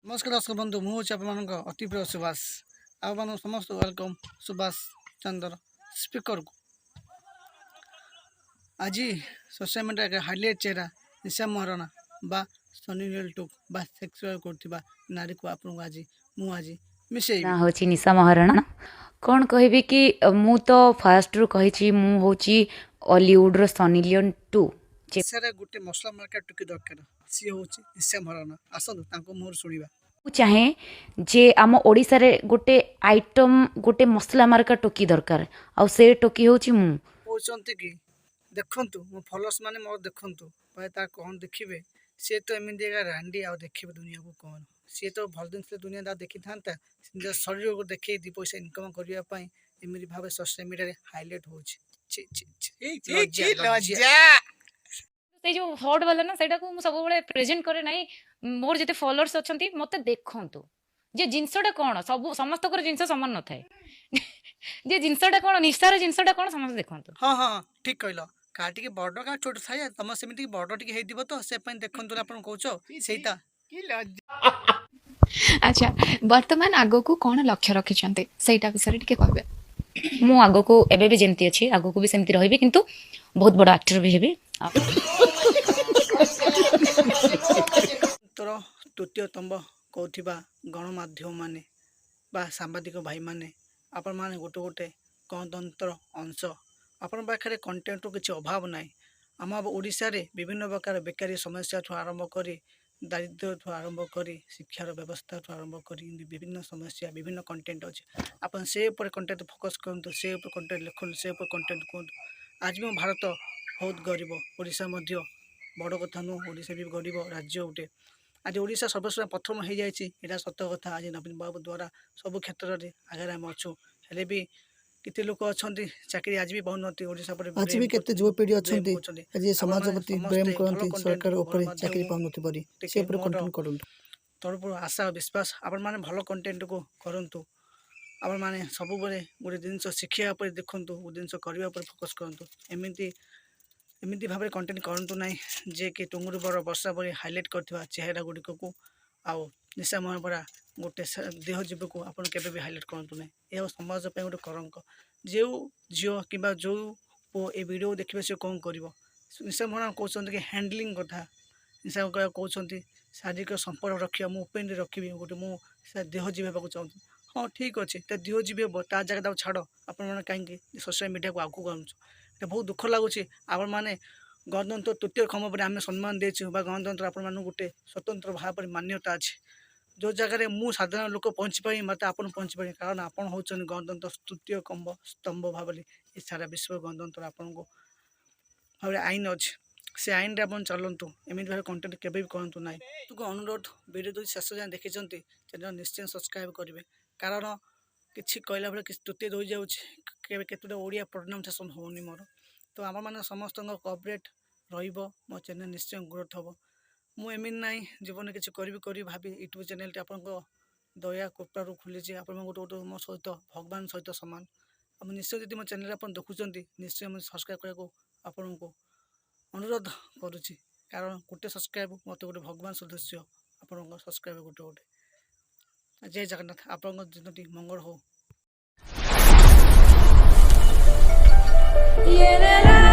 नमस्कार दर्शक बंधु मुझे अति प्रिय सुभाष आप समस्त वेलकम सुभाष चंद्र स्पीकर को आज सोशल मीडिया हाइलाइट चेहरा निशा महाराणा बा सनी लियोन टुक बा सेक्सुअल करथिबा नारी को आपन आज मुझे मिसेई ना होची निशा महाराणा कौन कहबी कि मु तो फास्ट रु कहिची मु होची हॉलीवुड रो सनी लियोन 2 सारे गोटे मसला मार्केट टुकी दरकार सी होची निशा महाराणा आसनु तांको मोर सुनिबा चाहे जे आम ओडिसा रे गोटे आइटम गोटे मसला मार्का टोकी दरकार आ से टोकी होची मु कहते कि देखंतु मो फॉलोअर्स माने मोर देखंतु भाई ता कौन देखिबे से तो एमती रांडी आ देखिबे दुनिया को कौन सी तो भल दिन से दुनिया दा देखी था निज शरीर को देखे दी पैसा इनकम करने एमती भाव सोशल मीडिया हाइलाइट से जो हॉट वाला ना सेटा को सब बेले प्रेजेंट करे नाही मोर जते फॉलोअर्स अछंती मते देखंतु जे जिंसटा कोन सब समस्त कर जिंस समान न थाए जे जिंसटा कोन निशार जिंसटा कोन समस्त देखंतु हाँ हाँ ठीक कहलो काटी के बॉर्डर का छोट थाए तम सेमिति बॉर्डर टिके हेइ दिबो तो से पइन देखंतु आपण कहउछो सेइता अच्छा वर्तमान आगो को कौन लक्ष्य रखिछन्ते सेटा विषय टिके कहबे मु आगो को एबे भी जेमती अछि आगो को भी सेमती रहिबे किंतु बहुत बड़ा एक्टर भी हेबे तोर तृतीय स्तंभ कहथिबा गणमाध्यम माने बा सांबादिक भाई माने आपण माने गोटे गोटे गणतंत्र अंश आपण पाखे कंटेंट किसी अभाव ना आम ओडिशा रे विभिन्न प्रकार बेकारी समस्या ठू आरंभ करी दारिद्र्य ठू आरंभ करी शिक्षार व्यवस्था ठू आरंभ करी विभिन्न समस्या विभिन्न कंटेंट अच्छे आपन से ऊपर कंटेंट फोकस करंतु से ऊपर कंटेंट लिखुन से ऊपर कंटेंट कहतु आज भी भारत बहुत गरीब ओडिशा मध्य बड़ कथा नुह ओडिशा भी गरीब राज्य उठे आज ओडिशा सर्वश्रेष्ठ प्रथम हो जाए सत कथा आज नवीन बाबू द्वारा सब क्षेत्र में आगे आम अच्छु हेले भी कितने लोक अच्छा चाकरी आज भी पाउनती ओडिशा पर आज भी केते युवपीढ़ी अछंती आज समाज प्रति प्रेम करंती सरकार ऊपर चाकरी पाउनती परी से ऊपर कंटेंट करंतु तरफ आशा विश्वास आपण माने भलो कंटेंट को करंतु आपण माने सब बेले गोटे जिनस शिखिया पर देखंतु ओ जिनस करबा पर फोकस करंतु एमती भाव कंटेंट करंतु नाही जे कि टुंगुर बर वर्षा पर हाइलाइट करथिबा चेहरा गुडी को आउ निशा महापरा गोटे देह जीव को आपन केबे भी हाइलाइट करंतु नाही ए समाज पे गोटे करंक जो झियो किबा जो पो ए वीडियो देखिबे से कोन करबो निशा महाना कहउछन कि हैंडलिंग कथा निशा कहउछन शारीरिक संपर्क रखिया मु ओपन रखिबी गोटे मु देह जीव हेबाक चाहूँ हाँ ठीक अच्छे तो देह जीव ता जगह छाड़ आपण कहीं सोशल मीडिया को आगू आनुच बहुत दुख लगुच आपण मैंने गणतंत्र तृतीय खम पर आम सम्मान देचु गणतंत्र आपण गोटे स्वतंत्र भाव पर मान्यता अच्छे जो जगह मु साधारण लोक पहुँची पारि मत आप पहुँची पारे कारण आपण हूँ गणतंत्र तृतीय स्तंभ भाव ये सारा विश्व गणतंत्र आपण को भाव आईन अच्छे से आईन आप चलतु एमती भाव कंटेंट केवे भी करूँ ना तुक अनुरोध वीडियो जो शेष जाए देखी चैनल निश्चय सब्सक्राइब करेंगे कारण किसी कहला बेले कि त्रुटि रही जाऊँगे केतोटा ओडिया प्रोनाउंसिएशन होनी मोर तो आम मैंने समस्त कोऑपरेट मो चैनल निश्चय ग्रोथ हम मुझे ना जीवन किसी करी भावी यूट्यूब चैनल आप दया कृपारू खोली आप गोटे गोटे मो सहित भगवान सहित सामान आप निश्चय जी मो चैनल आप देखुं निश्चय मुझे सब्सक्राइब करने आपण को अनुरोध करुच्ची कारण गोटे सब्सक्राइब मत गोटे भगवान सदस्य आप सब्सक्राइब गोटे गोटे जय जगन्नाथ आपन दिन मंगल हो।